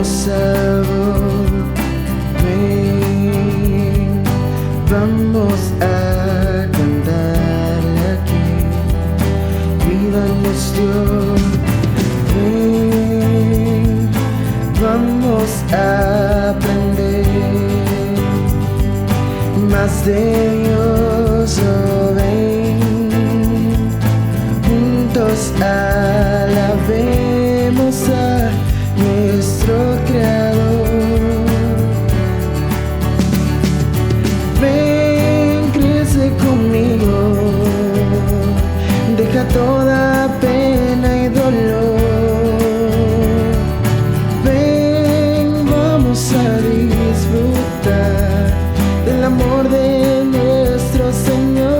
sabor. Ven, vamos a cantarle aquí. Vida nos dio. Ven, vamos a aprender más de Dios. Oh, ven, juntos alabemos a nuestro Creador. Ven, crece conmigo, deja toda pena y dolor. Ven, vamos a disfrutar del amor de nuestro Señor.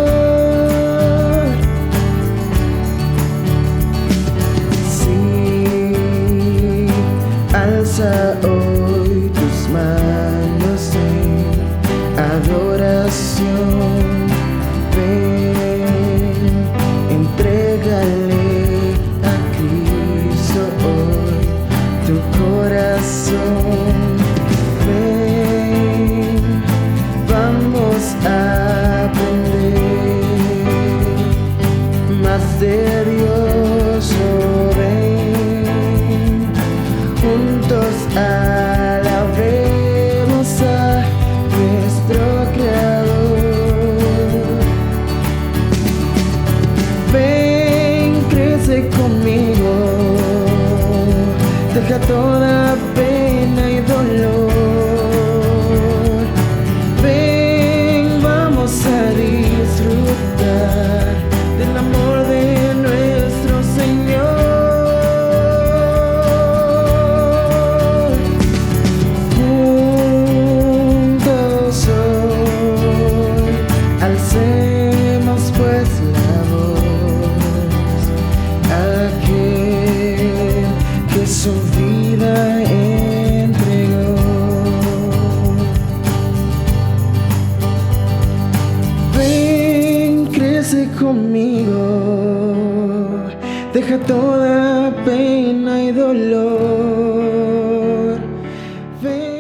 Sí, alza hoy tus manos en adoración. Ven, entrégale a Cristo hoy tu corazón. Ven, vamos a aprender más de Dios. Oh, ven, juntos alabemos a nuestro Creador. Ven, crece conmigo, deja toda pena y dolor. Ven, vamos a disfrutar del amor de nuestro Señor. Juntos hoy alcemos pues la voz a aquel que su vida entregó. Ven, crece conmigo, deja toda pena y dolor. Ven.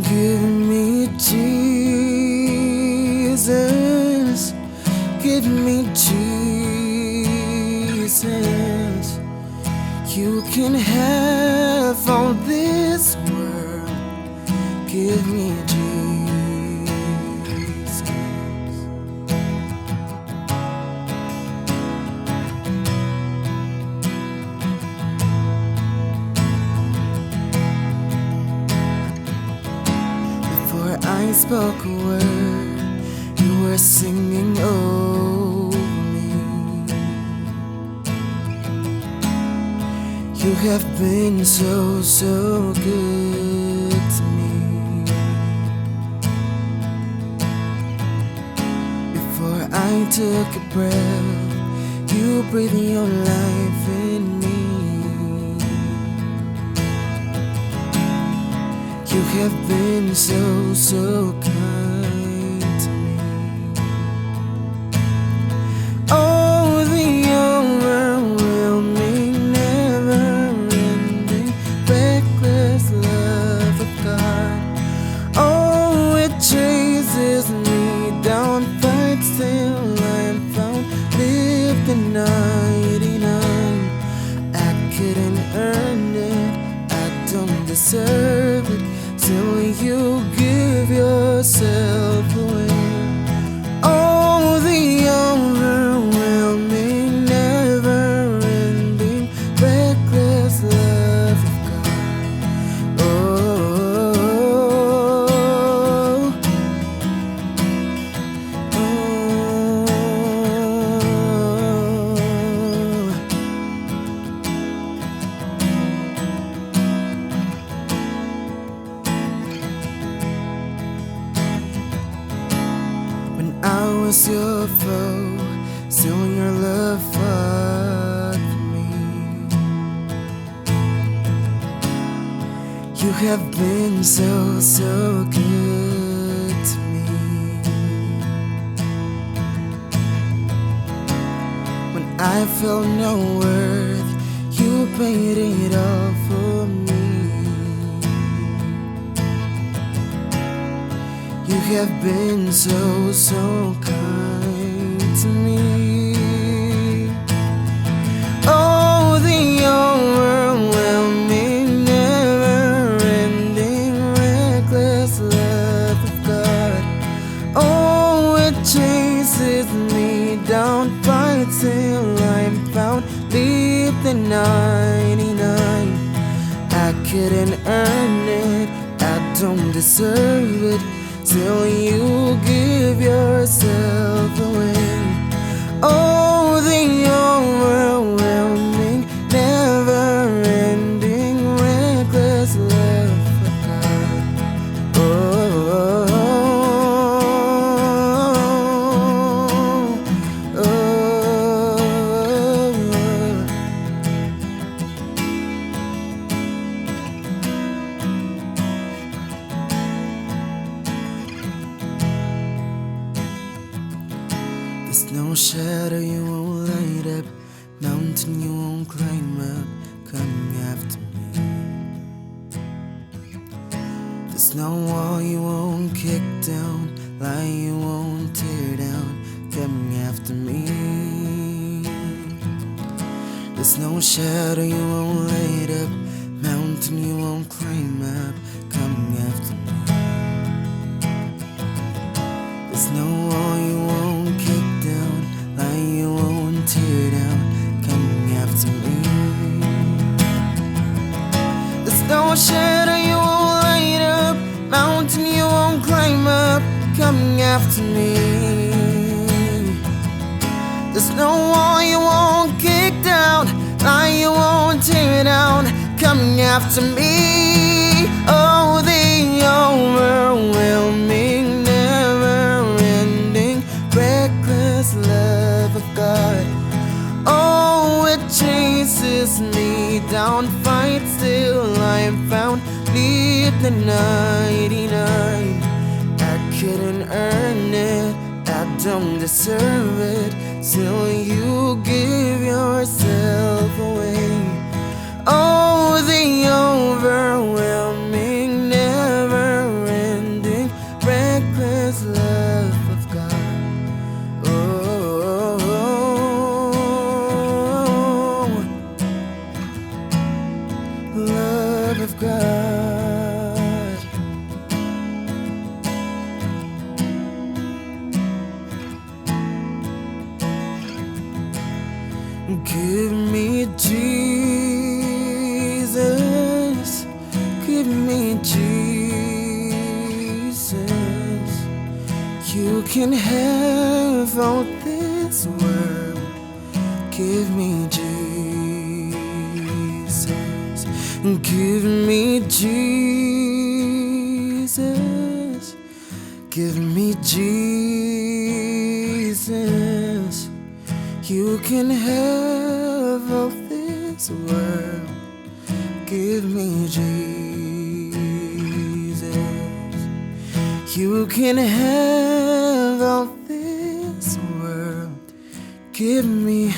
Give me Jesus, give me Jesus. You can have all this world, give me Jesus. Before I spoke a word, you were singing over me. You have been so, so good to me. Before I took a breath, you breathed your life in me. You have been so, so kind to me. Oh, the overwhelming, never-ending, reckless love of God. Oh, it chases me down, fights till I'm found, lived in 99. I couldn't earn it, I don't deserve it, till you give yourself was your foe, still your love fought for me. You have been so, so good to me. When I felt no worth, you paid it all for me. You have been so, so kind to me. Oh, the overwhelming, never-ending, reckless love of God. Oh, it chases me down, fights till I'm found, leave the 99. I couldn't earn it, I don't deserve it, till you give yourself away. Oh, the overwhelming, never-ending, reckless love of God. Oh, oh, oh, There's no shadow you won't light up, mountain you won't climb up, coming after me. There's no wall you won't kick down, lie you won't tear down, coming after me. There's no shadow you won't light up, mountain you won't climb up, coming after me. There's no wall you won't kick down, lie you won't tear down, coming after me. There's no shadow you won't light up, mountain you won't climb up, coming after me. There's no wall you won't kick down, lie you won't tear down, coming after me. Oh, the overwhelming, never-ending, reckless love of God. Oh, it chases me down, fights till I'm found, leave the 99. I couldn't earn it, I don't deserve it, till you give yourself away. Oh, the overwhelming, never-ending, reckless love of God. Oh, love of God. Give me Jesus, give me Jesus. You can have all this world. Give me Jesus, give me Jesus, give me Jesus. You can have all this world. Give me Jesus. You can have all this world. Give me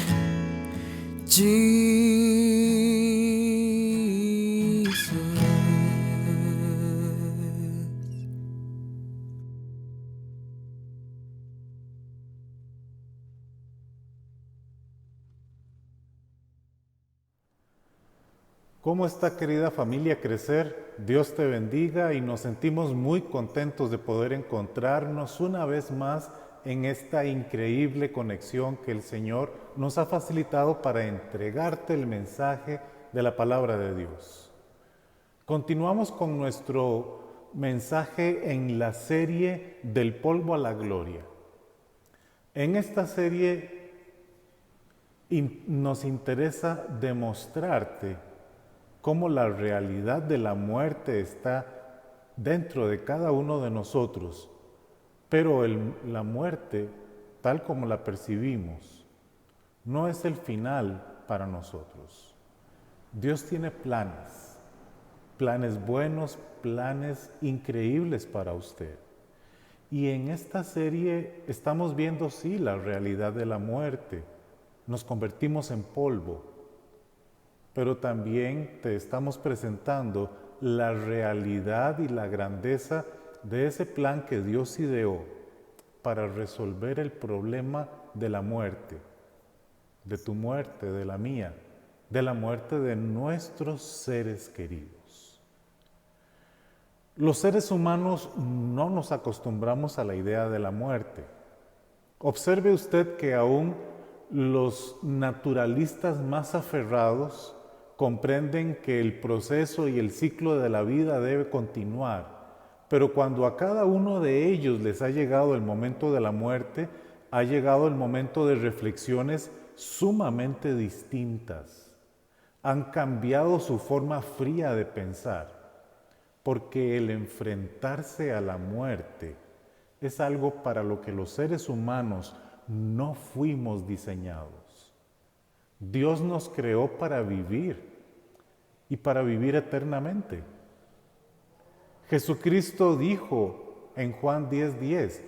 Jesus. ¿Cómo está, querida familia Crecer? Dios te bendiga y nos sentimos muy contentos de poder encontrarnos una vez más en esta increíble conexión que el Señor nos ha facilitado para entregarte el mensaje de la palabra de Dios. Continuamos con nuestro mensaje en la serie Del polvo a la gloria. En esta serie nos interesa demostrarte cómo la realidad de la muerte está dentro de cada uno de nosotros, pero la muerte tal como la percibimos, no es el final para nosotros. Dios tiene planes, planes buenos, planes increíbles para usted. Y en esta serie estamos viendo, sí, la realidad de la muerte. Nos convertimos en polvo, pero también te estamos presentando la realidad y la grandeza de ese plan que Dios ideó para resolver el problema de la muerte, de tu muerte, de la mía, de la muerte de nuestros seres queridos. Los seres humanos no nos acostumbramos a la idea de la muerte. Observe usted que aún los naturalistas más aferrados comprenden que el proceso y el ciclo de la vida debe continuar, pero cuando a cada uno de ellos les ha llegado el momento de la muerte, ha llegado el momento de reflexiones sumamente distintas. Han cambiado su forma fría de pensar, porque el enfrentarse a la muerte es algo para lo que los seres humanos no fuimos diseñados. Dios nos creó para vivir y para vivir eternamente. Jesucristo dijo en Juan 10:10,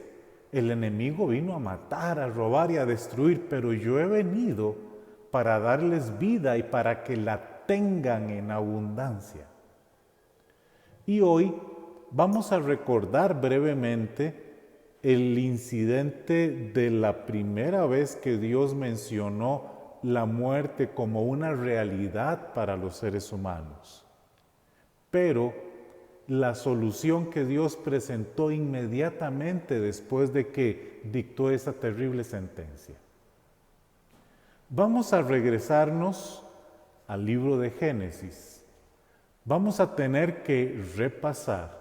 el enemigo vino a matar, a robar y a destruir, pero yo he venido para darles vida y para que la tengan en abundancia. Y hoy vamos a recordar brevemente el incidente de la primera vez que Dios mencionó la muerte como una realidad para los seres humanos. Pero la solución que Dios presentó inmediatamente después de que dictó esa terrible sentencia. Vamos a regresarnos al libro de Génesis. Vamos a tener que repasar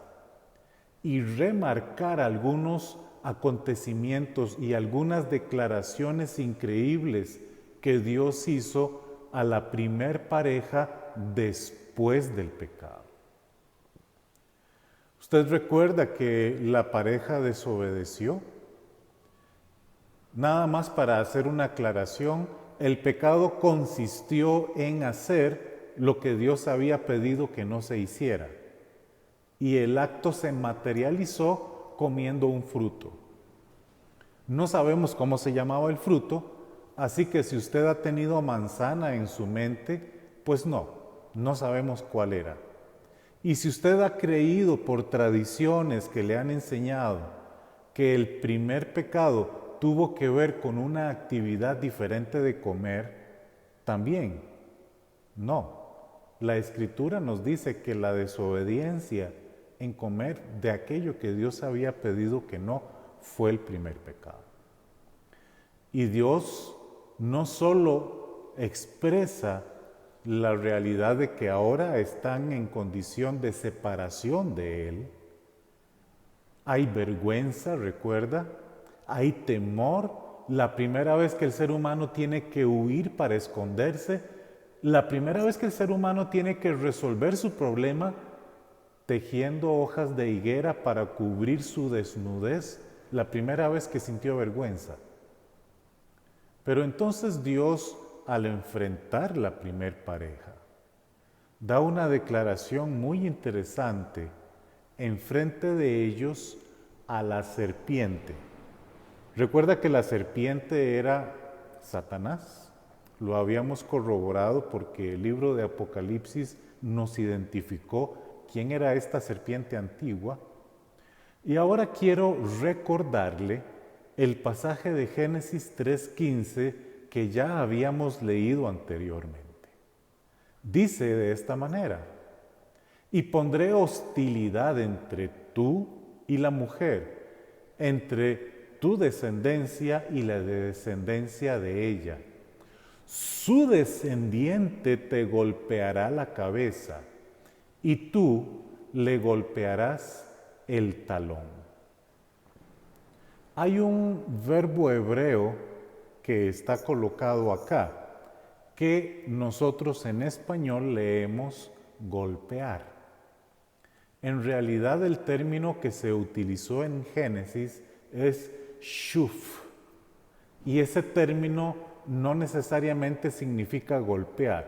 y remarcar algunos acontecimientos y algunas declaraciones increíbles que Dios hizo a la primer pareja después del pecado. ¿Usted recuerda que la pareja desobedeció? Nada más para hacer una aclaración, el pecado consistió en hacer lo que Dios había pedido que no se hiciera. Y el acto se materializó comiendo un fruto. No sabemos cómo se llamaba el fruto, así que si usted ha tenido manzana en su mente, pues no sabemos cuál era. Y si usted ha creído por tradiciones que le han enseñado que el primer pecado tuvo que ver con una actividad diferente de comer, también no. La Escritura nos dice que la desobediencia en comer de aquello que Dios había pedido que no fue el primer pecado. Y Dios no solo expresa la realidad de que ahora están en condición de separación de Él, hay vergüenza, recuerda, hay temor, la primera vez que el ser humano tiene que huir para esconderse, la primera vez que el ser humano tiene que resolver su problema tejiendo hojas de higuera para cubrir su desnudez, la primera vez que sintió vergüenza. Pero entonces Dios, al enfrentar la primer pareja, da una declaración muy interesante enfrente de ellos a la serpiente. Recuerda que la serpiente era Satanás. Lo habíamos corroborado porque el libro de Apocalipsis nos identificó quién era esta serpiente antigua. Y ahora quiero recordarle el pasaje de Génesis 3:15 que ya habíamos leído anteriormente. Dice de esta manera: y pondré hostilidad entre tú y la mujer, entre tu descendencia y la descendencia de ella. Su descendiente te golpeará la cabeza y tú le golpearás el talón. Hay un verbo hebreo que está colocado acá, que nosotros en español leemos golpear. En realidad el término que se utilizó en Génesis es shuf. Y ese término no necesariamente significa golpear.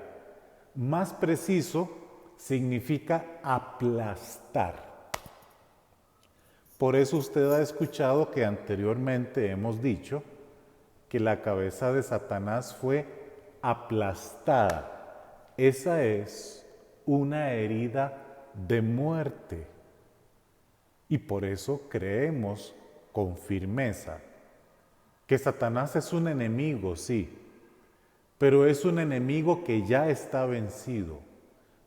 Más preciso, significa aplastar. Por eso usted ha escuchado que anteriormente hemos dicho que la cabeza de Satanás fue aplastada. Esa es una herida de muerte. Y por eso creemos con firmeza que Satanás es un enemigo, sí, pero es un enemigo que ya está vencido.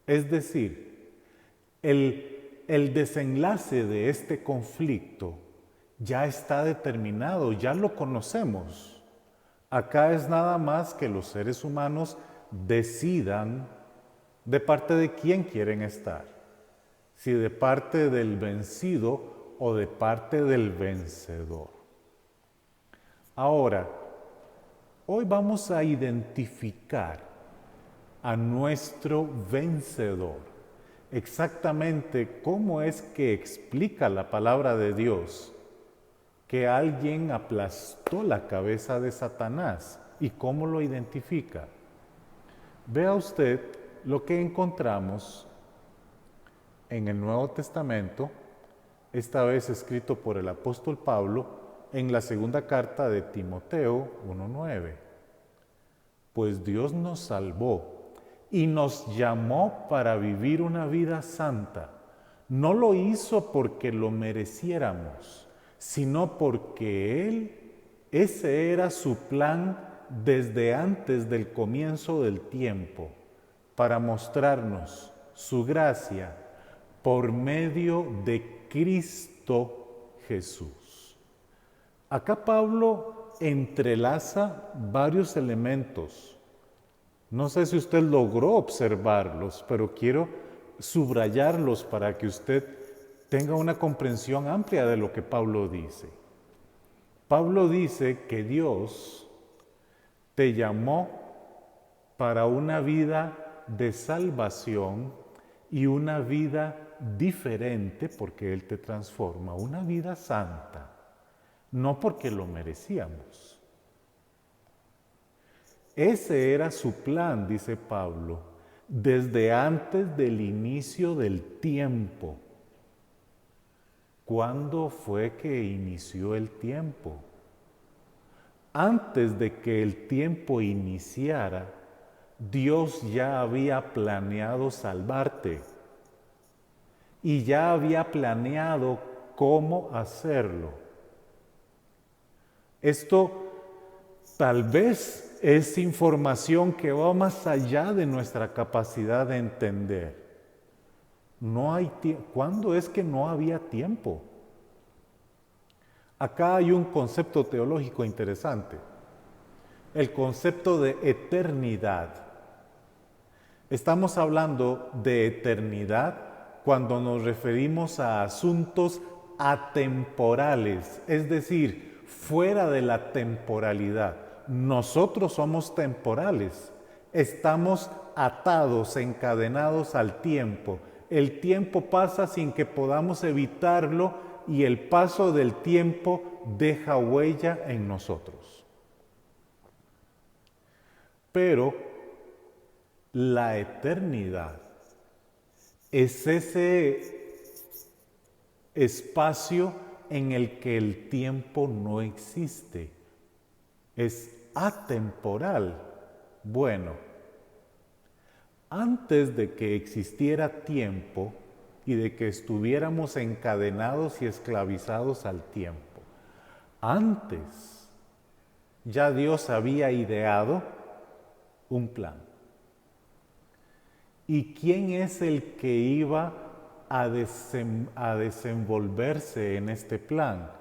Es decir, el desenlace de este conflicto ya está determinado, ya lo conocemos. Acá es nada más que los seres humanos decidan de parte de quién quieren estar, si de parte del vencido o de parte del vencedor. Ahora, hoy vamos a identificar a nuestro vencedor. Exactamente cómo es que explica la palabra de Dios que alguien aplastó la cabeza de Satanás y cómo lo identifica. Vea usted lo que encontramos en el Nuevo Testamento, esta vez escrito por el apóstol Pablo, en la segunda carta de Timoteo 1:9. Pues Dios nos salvó y nos llamó para vivir una vida santa. No lo hizo porque lo mereciéramos, sino porque ese era su plan desde antes del comienzo del tiempo, para mostrarnos su gracia por medio de Cristo Jesús. Acá Pablo entrelaza varios elementos. No sé si usted logró observarlos, pero quiero subrayarlos para que usted tenga una comprensión amplia de lo que Pablo dice. Pablo dice que Dios te llamó para una vida de salvación y una vida diferente, porque Él te transforma, una vida santa. No porque lo merecíamos. Ese era su plan, dice Pablo, desde antes del inicio del tiempo. ¿Cuándo fue que inició el tiempo? Antes de que el tiempo iniciara, Dios ya había planeado salvarte y ya había planeado cómo hacerlo. Esto tal vez es información que va más allá de nuestra capacidad de entender. ¿Cuándo es que no había tiempo? Acá hay un concepto teológico interesante, el concepto de eternidad. Estamos hablando de eternidad cuando nos referimos a asuntos atemporales, es decir, fuera de la temporalidad. Nosotros somos temporales, estamos atados, encadenados al tiempo. El tiempo pasa sin que podamos evitarlo y el paso del tiempo deja huella en nosotros. Pero la eternidad es ese espacio en el que el tiempo no existe, es atemporal. Bueno, antes de que existiera tiempo y de que estuviéramos encadenados y esclavizados al tiempo, antes ya Dios había ideado un plan. ¿Y quién es el que iba a desenvolverse en este plan?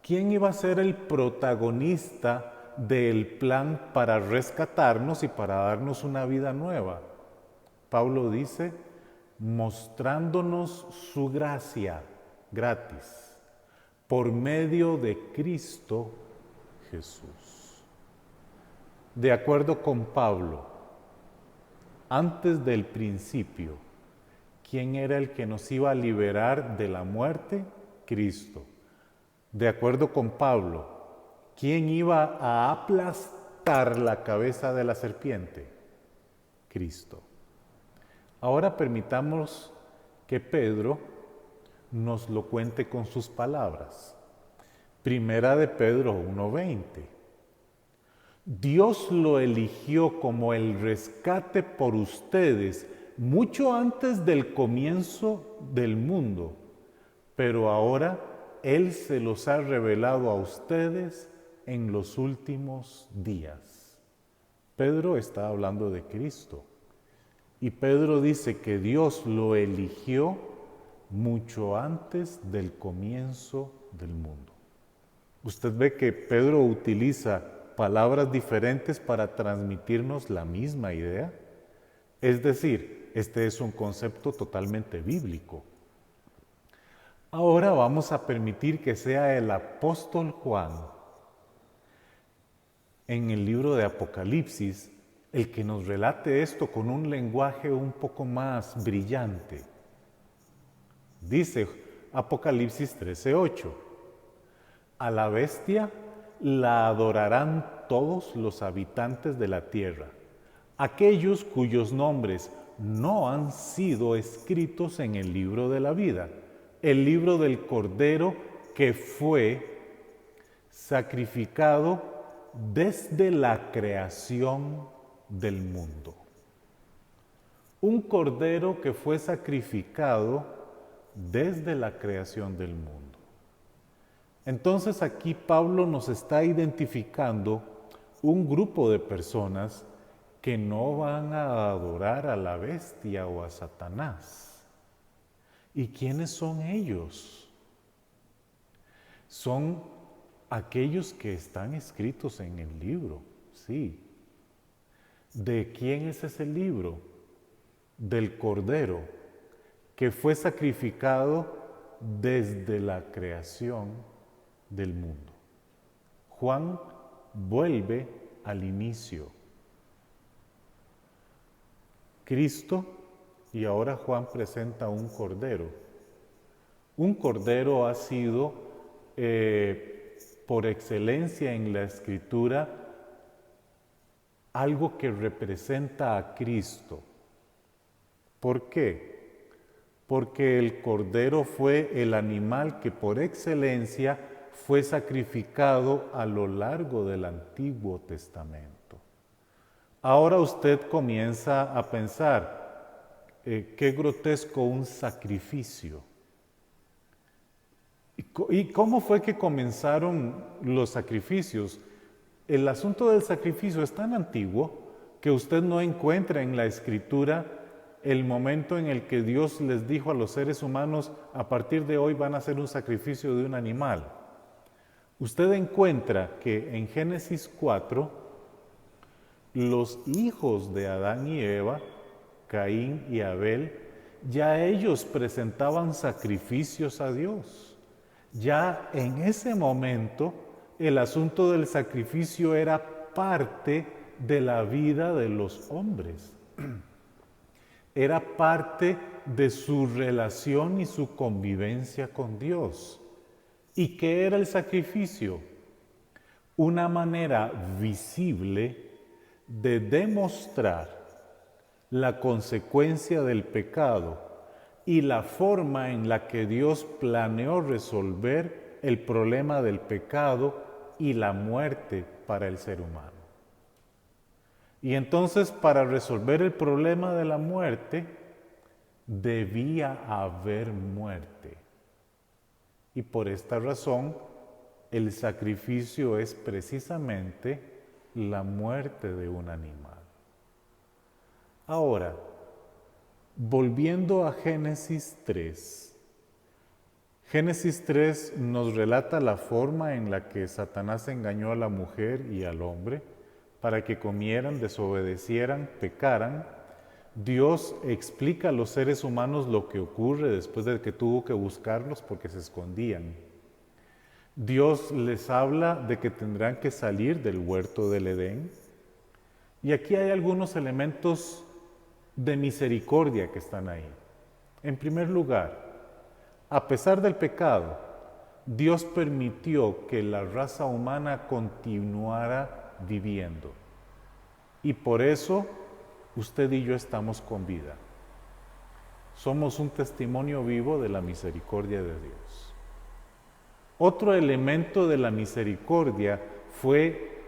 ¿Quién iba a ser el protagonista del plan para rescatarnos y para darnos una vida nueva? Pablo dice, mostrándonos su gracia gratis por medio de Cristo Jesús. De acuerdo con Pablo, antes del principio, ¿quién era el que nos iba a liberar de la muerte? Cristo. De acuerdo con Pablo, ¿quién iba a aplastar la cabeza de la serpiente? Cristo. Ahora permitamos que Pedro nos lo cuente con sus palabras. Primera de Pedro 1:20. Dios lo eligió como el rescate por ustedes mucho antes del comienzo del mundo, pero ahora Él se los ha revelado a ustedes en los últimos días. Pedro está hablando de Cristo y Pedro dice que Dios lo eligió mucho antes del comienzo del mundo. Usted ve que Pedro utiliza palabras diferentes para transmitirnos la misma idea. Es decir, este es un concepto totalmente bíblico. Ahora vamos a permitir que sea el apóstol Juan, en el libro de Apocalipsis, el que nos relate esto con un lenguaje un poco más brillante. Dice Apocalipsis 13:8, a la bestia la adorarán todos los habitantes de la tierra, aquellos cuyos nombres no han sido escritos en el libro de la vida, el libro del Cordero que fue sacrificado desde la creación del mundo. Un cordero que fue sacrificado desde la creación del mundo. Entonces aquí Pablo nos está identificando un grupo de personas que no van a adorar a la bestia o a Satanás. ¿Y quiénes son ellos? Son aquellos que están escritos en el libro, sí. ¿De quién es ese libro? Del Cordero, que fue sacrificado desde la creación del mundo. Juan vuelve al inicio. Cristo, y ahora Juan presenta un cordero. Un cordero ha sido, por excelencia en la Escritura, algo que representa a Cristo. ¿Por qué? Porque el cordero fue el animal que por excelencia fue sacrificado a lo largo del Antiguo Testamento. Ahora usted comienza a pensar, qué grotesco un sacrificio. ¿Y cómo fue que comenzaron los sacrificios? El asunto del sacrificio es tan antiguo que usted no encuentra en la Escritura el momento en el que Dios les dijo a los seres humanos, a partir de hoy van a hacer un sacrificio de un animal. Usted encuentra que en Génesis 4, los hijos de Adán y Eva, Caín y Abel, ya ellos presentaban sacrificios a Dios. Ya en ese momento, el asunto del sacrificio era parte de la vida de los hombres. Era parte de su relación y su convivencia con Dios. ¿Y qué era el sacrificio? Una manera visible de demostrar la consecuencia del pecado y la forma en la que Dios planeó resolver el problema del pecado y la muerte para el ser humano. Y entonces, para resolver el problema de la muerte, debía haber muerte. Y por esta razón, el sacrificio es precisamente la muerte de un animal. Ahora, volviendo a Génesis 3. Génesis 3 nos relata la forma en la que Satanás engañó a la mujer y al hombre para que comieran, desobedecieran, pecaran. Dios explica a los seres humanos lo que ocurre después de que tuvo que buscarlos porque se escondían. Dios les habla de que tendrán que salir del huerto del Edén. Y aquí hay algunos elementos de misericordia que están ahí. En primer lugar, a pesar del pecado, Dios permitió que la raza humana continuara viviendo. Y por eso usted y yo estamos con vida. Somos un testimonio vivo de la misericordia de Dios. Otro elemento de la misericordia fue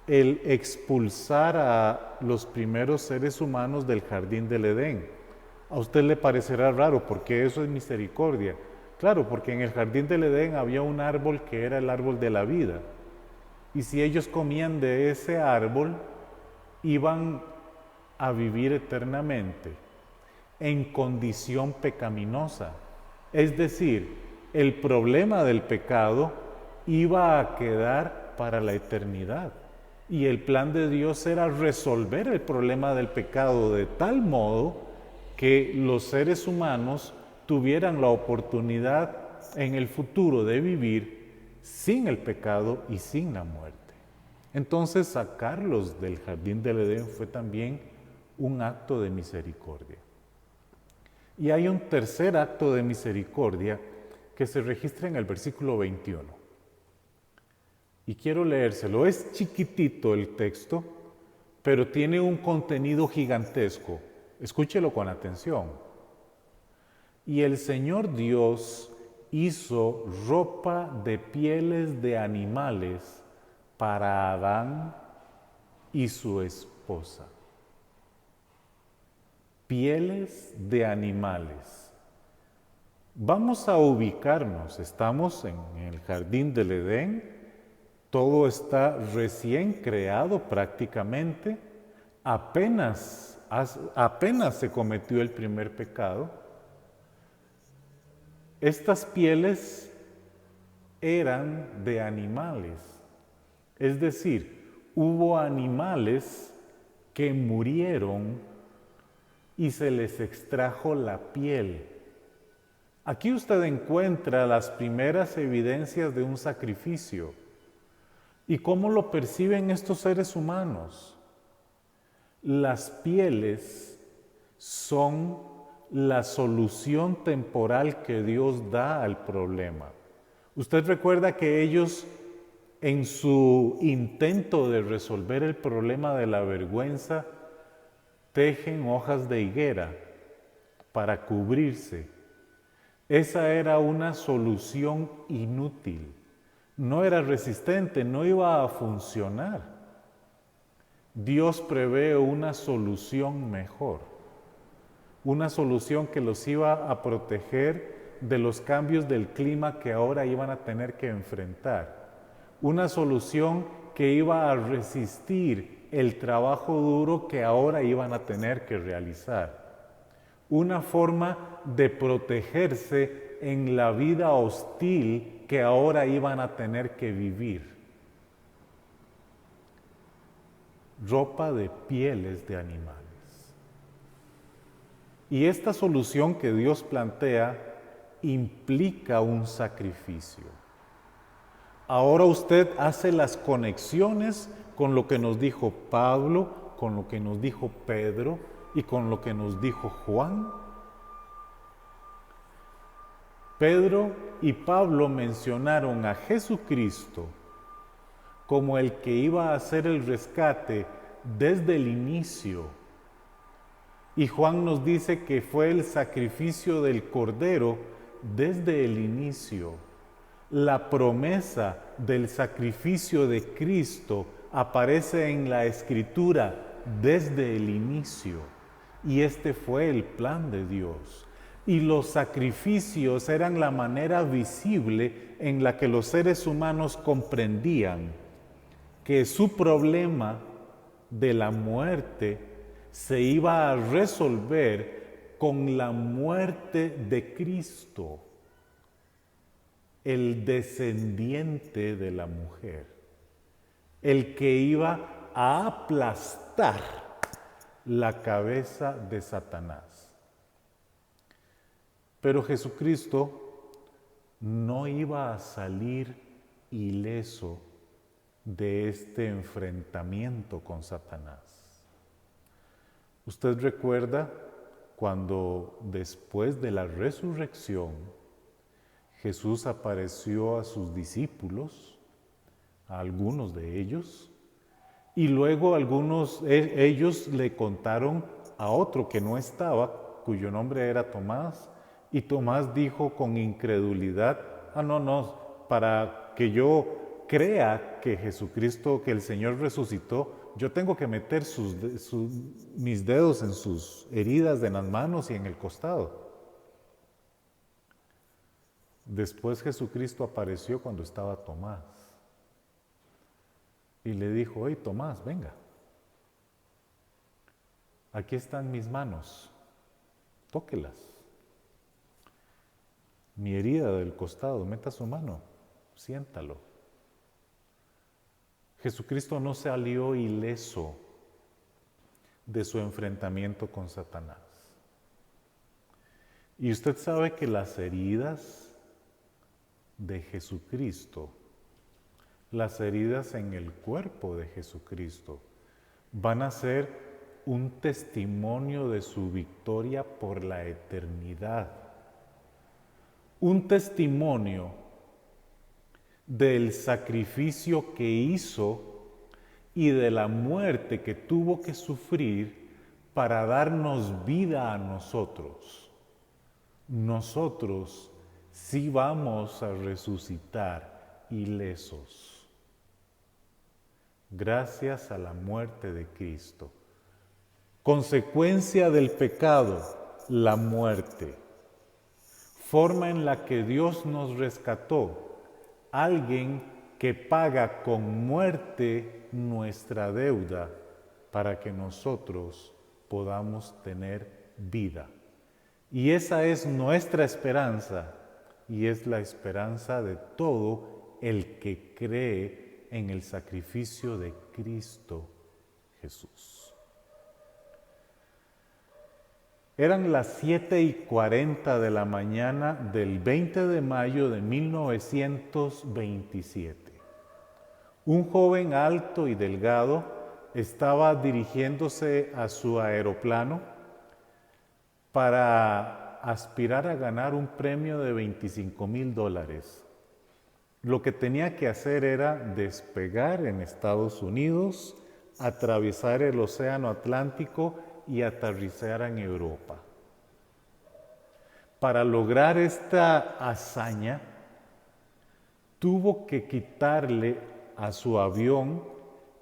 el expulsar a los primeros seres humanos del jardín del Edén. A usted le parecerá raro, porque eso es misericordia. Claro, porque en el jardín del Edén había un árbol que era el árbol de la vida. Y si ellos comían de ese árbol, iban a vivir eternamente en condición pecaminosa. Es decir, el problema del pecado iba a quedar para la eternidad. Y el plan de Dios era resolver el problema del pecado de tal modo que los seres humanos tuvieran la oportunidad en el futuro de vivir sin el pecado y sin la muerte. Entonces, sacarlos del jardín del Edén fue también un acto de misericordia. Y hay un tercer acto de misericordia que se registra en el versículo 21. Y quiero leérselo. Es chiquitito el texto, pero tiene un contenido gigantesco. Escúchelo con atención. Y el Señor Dios hizo ropa de pieles de animales para Adán y su esposa. Pieles de animales. Vamos a ubicarnos, estamos en el jardín del Edén, todo está recién creado prácticamente, apenas se cometió el primer pecado. Estas pieles eran de animales, es decir, hubo animales que murieron y se les extrajo la piel. Aquí usted encuentra las primeras evidencias de un sacrificio. ¿Y cómo lo perciben estos seres humanos? Las pieles son la solución temporal que Dios da al problema. Usted recuerda que ellos, en su intento de resolver el problema de la vergüenza, tejen hojas de higuera para cubrirse. Esa era una solución inútil. No era resistente, no iba a funcionar. Dios prevé una solución mejor, una solución que los iba a proteger de los cambios del clima que ahora iban a tener que enfrentar, una solución que iba a resistir el trabajo duro que ahora iban a tener que realizar, una forma de protegerse en la vida hostil que ahora iban a tener que vivir. Ropa de pieles de animales. Y esta solución que Dios plantea implica un sacrificio. Ahora usted hace las conexiones con lo que nos dijo Pablo, con lo que nos dijo Pedro y con lo que nos dijo Juan. Pedro y Pablo mencionaron a Jesucristo como el que iba a hacer el rescate desde el inicio. Y Juan nos dice que fue el sacrificio del Cordero desde el inicio. La promesa del sacrificio de Cristo aparece en la Escritura desde el inicio. Y este fue el plan de Dios. Y los sacrificios eran la manera visible en la que los seres humanos comprendían que su problema de la muerte se iba a resolver con la muerte de Cristo, el descendiente de la mujer, el que iba a aplastar la cabeza de Satanás. Pero Jesucristo no iba a salir ileso de este enfrentamiento con Satanás. Usted recuerda cuando después de la resurrección Jesús apareció a sus discípulos, a algunos de ellos, y luego ellos le contaron a otro que no estaba, cuyo nombre era Tomás, y Tomás dijo con incredulidad: no, para que yo crea que Jesucristo, que el Señor resucitó, yo tengo que meter mis dedos en sus heridas de las manos y en el costado. Después Jesucristo apareció cuando estaba Tomás y le dijo: hey Tomás, venga, aquí están mis manos, tóquelas. Mi herida del costado, meta su mano, siéntalo. Jesucristo no salió ileso de su enfrentamiento con Satanás. Y usted sabe que las heridas de Jesucristo, las heridas en el cuerpo de Jesucristo, van a ser un testimonio de su victoria por la eternidad. Un testimonio del sacrificio que hizo y de la muerte que tuvo que sufrir para darnos vida a nosotros. Nosotros sí vamos a resucitar ilesos, gracias a la muerte de Cristo. Consecuencia del pecado, la muerte. Forma en la que Dios nos rescató, alguien que paga con muerte nuestra deuda para que nosotros podamos tener vida. Y esa es nuestra esperanza, y es la esperanza de todo el que cree en el sacrificio de Cristo Jesús. Eran las 7:40 de la mañana del 20 de mayo de 1927. Un joven alto y delgado estaba dirigiéndose a su aeroplano para aspirar a ganar un premio de $25,000. Lo que tenía que hacer era despegar en Estados Unidos, atravesar el Océano Atlántico y aterrizar en Europa. Para lograr esta hazaña, tuvo que quitarle a su avión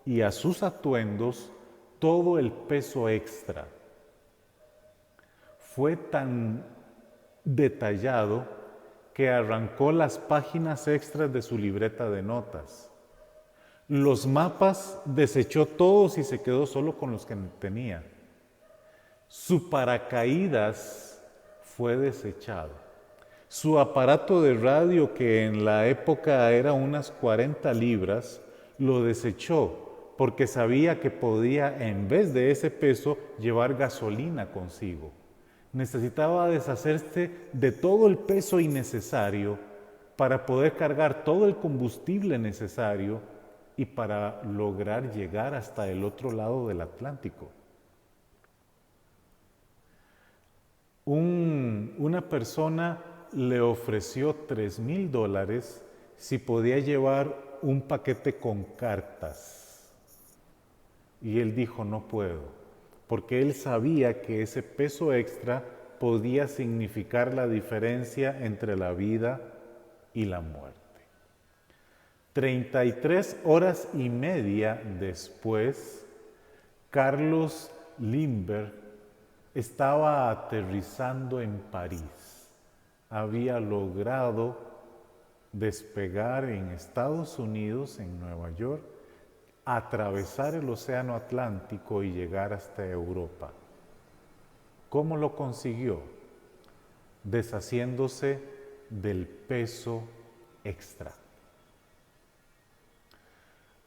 y a sus atuendos todo el peso extra. Fue tan detallado que arrancó las páginas extras de su libreta de notas. Los mapas desechó todos y se quedó solo con los que tenía. Su paracaídas fue desechado. Su aparato de radio, que en la época era unas 40 libras, lo desechó porque sabía que podía, en vez de ese peso, llevar gasolina consigo. Necesitaba deshacerse de todo el peso innecesario para poder cargar todo el combustible necesario y para lograr llegar hasta el otro lado del Atlántico. Una persona le ofreció $3,000 si podía llevar un paquete con cartas. Y él dijo: no puedo, porque él sabía que ese peso extra podía significar la diferencia entre la vida y la muerte. 33 horas y media después, Carlos Lindbergh estaba aterrizando en París. Había logrado despegar en Estados Unidos, en Nueva York, atravesar el Océano Atlántico y llegar hasta Europa. ¿Cómo lo consiguió? Deshaciéndose del peso extra.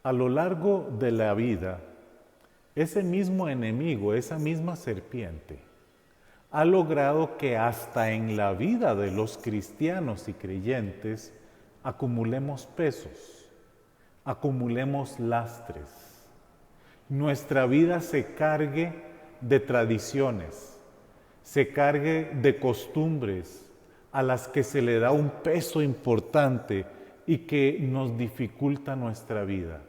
A lo largo de la vida, ese mismo enemigo, esa misma serpiente, ha logrado que hasta en la vida de los cristianos y creyentes acumulemos pesos, acumulemos lastres. Nuestra vida se cargue de tradiciones, se cargue de costumbres, a las que se le da un peso importante y que nos dificulta nuestra vida.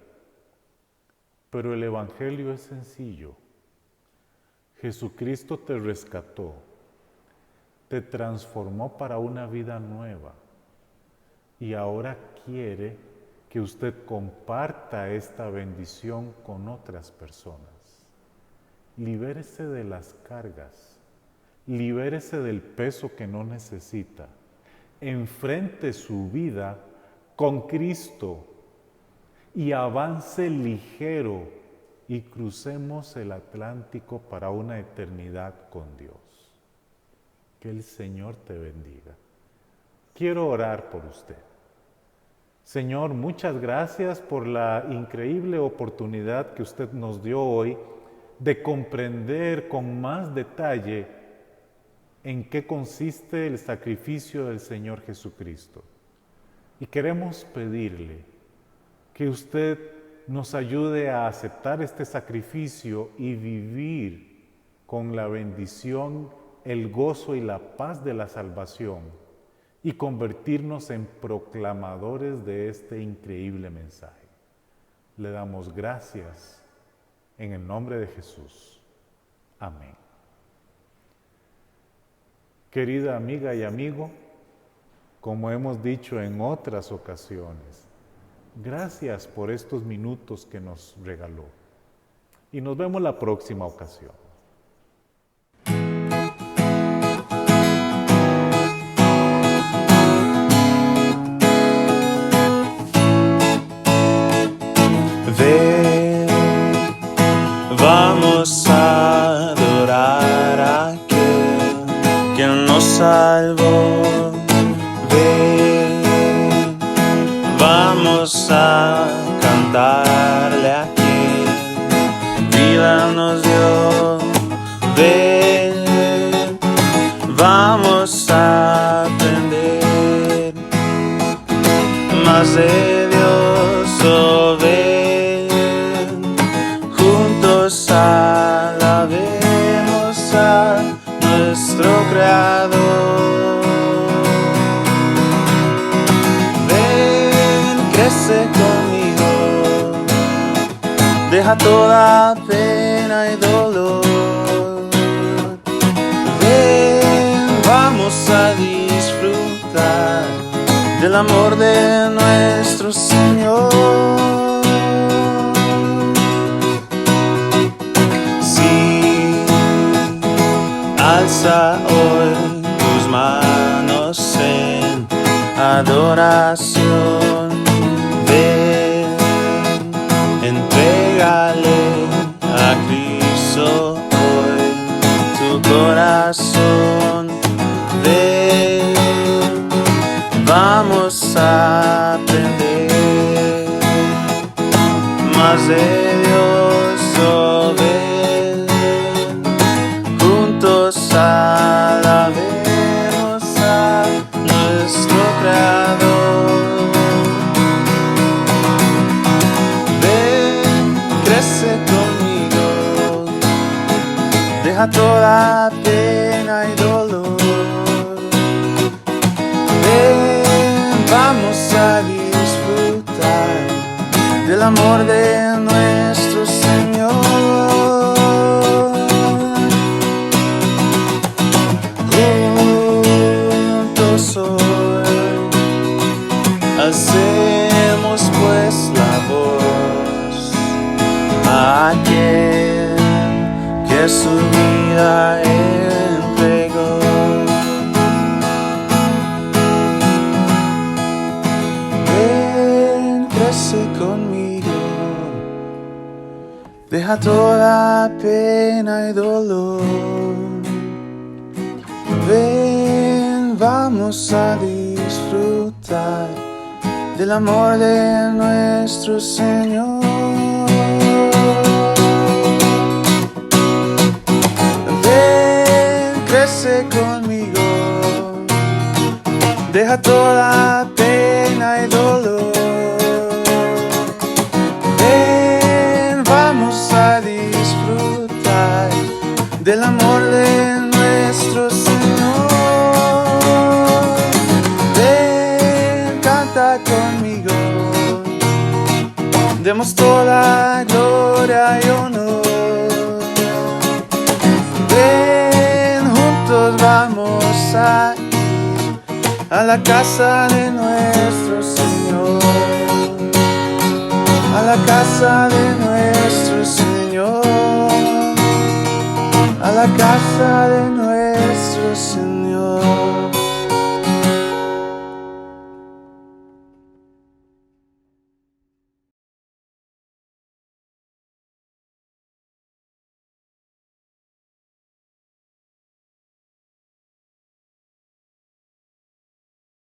Pero el Evangelio es sencillo. Jesucristo te rescató, te transformó para una vida nueva y ahora quiere que usted comparta esta bendición con otras personas. Libérese de las cargas, libérese del peso que no necesita, enfrente su vida con Cristo y avance ligero y crucemos el Atlántico para una eternidad con Dios. Que el Señor te bendiga. Quiero orar por usted. Señor, muchas gracias por la increíble oportunidad que usted nos dio hoy de comprender con más detalle en qué consiste el sacrificio del Señor Jesucristo. Y queremos pedirle que usted nos ayude a aceptar este sacrificio y vivir con la bendición, el gozo y la paz de la salvación y convertirnos en proclamadores de este increíble mensaje. Le damos gracias en el nombre de Jesús. Amén. Querida amiga y amigo, como hemos dicho en otras ocasiones, gracias por estos minutos que nos regaló. Y nos vemos la próxima ocasión. Ven, vamos a adorar a aquel que nos salvó. Ven, vamos a cantarle a quien vida nos dio. Ven, vamos a aprender más de Dios. Oh, ven, juntos alabemos a nuestro Creador. Ven, crece conmigo, deja toda pena y dolor. Ven, vamos a disfrutar del amor de nuestro Señor. Sí, alza hoy tus manos en adoración. Ven, entrégale a Cristo hoy tu corazón. Ven, vamos a aprender más de Dios. Oh, ven, juntos alabemos a nuestro Creador. Ven, crece conmigo, deja toda pena y dolor. Ven, vamos a disfrutar del amor de nuestro Señor. Juntos hoy hacemos pues la voz a aquel que su vida entregó. Ven, crece conmigo, deja toda pena y dolor. Ven, vamos a disfrutar del amor de nuestro Señor. Ven, crece conmigo, deja toda pena y dolor. Ven, vamos a disfrutar del amor de nuestro Señor. demos toda gloria y honor. Ven, juntos vamos a ir a la casa de nuestro Señor, a la casa de nuestro Señor, a la casa de nuestro Señor.